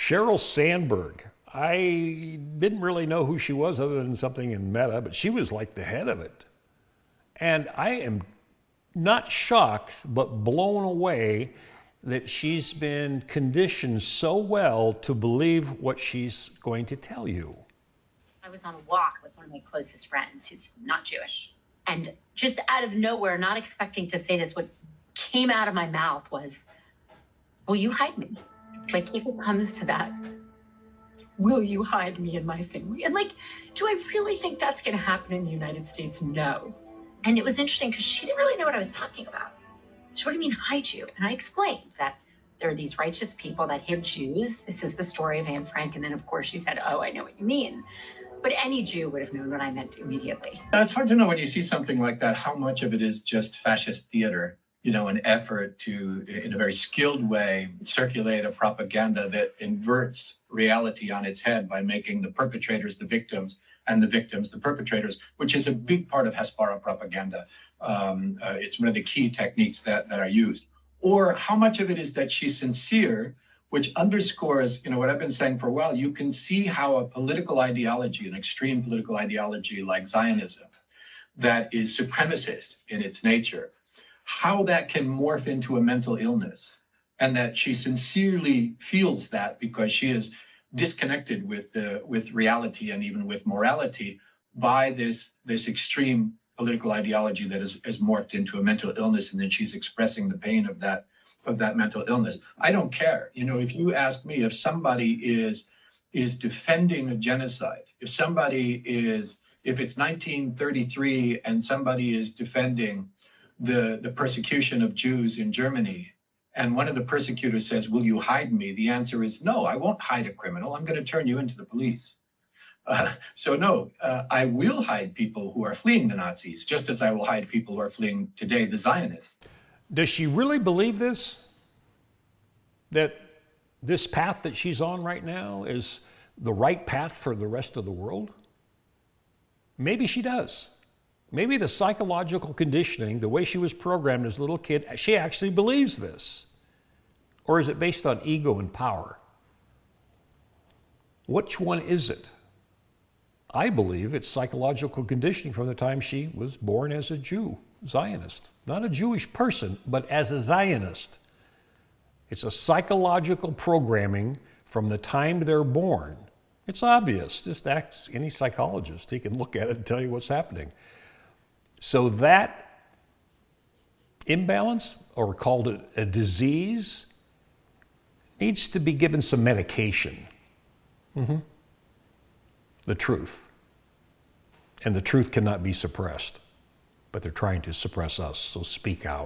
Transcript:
Sheryl Sandberg. I didn't really know who she was other than something in Meta, but she was like the head of it. And I am not shocked, but blown away that she's been conditioned so well to believe what she's going to tell you. I was on a walk with one of my closest friends who's not Jewish. And just out of nowhere, not expecting to say this, what came out of my mouth was, "Will you hide me?" Like, if it comes to that, will you hide me and my family? And like, do I really think that's going to happen in the United States? No. And it was interesting because she didn't really know what I was talking about. So what do you mean hide you? And I explained that there are these righteous people that hid Jews. This is the story of Anne Frank. And then, of course, she said, "Oh, I know what you mean." But any Jew would have known what I meant immediately. It's hard to know when you see something like that, how much of it is just fascist theater, an effort to, in a very skilled way, circulate a propaganda that inverts reality on its head by making the perpetrators the victims and the victims the perpetrators, which is a big part of Hasbara propaganda. It's one of the key techniques that are used. Or how much of it is that she's sincere, which underscores, what I've been saying for a while. You can see how a political ideology, an extreme political ideology like Zionism, that is supremacist in its nature, how that can morph into a mental illness, and that she sincerely feels that because she is disconnected with reality and even with morality by this extreme political ideology that is morphed into a mental illness, and then she's expressing the pain of that mental illness. I don't care. If you ask me, if somebody is defending a genocide, if it's 1933 and somebody is defending the persecution of Jews in Germany, and one of the persecutors says, "Will you hide me?" The answer is no, I won't hide a criminal. I'm going to turn you into the police. I will hide people who are fleeing the Nazis, just as I will hide people who are fleeing today, the Zionists. Does she really believe this? That this path that she's on right now is the right path for the rest of the world? Maybe she does. Maybe the psychological conditioning, the way she was programmed as a little kid, she actually believes this. Or is it based on ego and power? Which one is it? I believe it's psychological conditioning from the time she was born as a Jew, Zionist. Not a Jewish person, but as a Zionist. It's a psychological programming from the time they're born. It's obvious. Just ask any psychologist. He can look at it and tell you what's happening. So that imbalance, or called it a disease, needs to be given some medication. The truth. And the truth cannot be suppressed. But they're trying to suppress us, so speak out.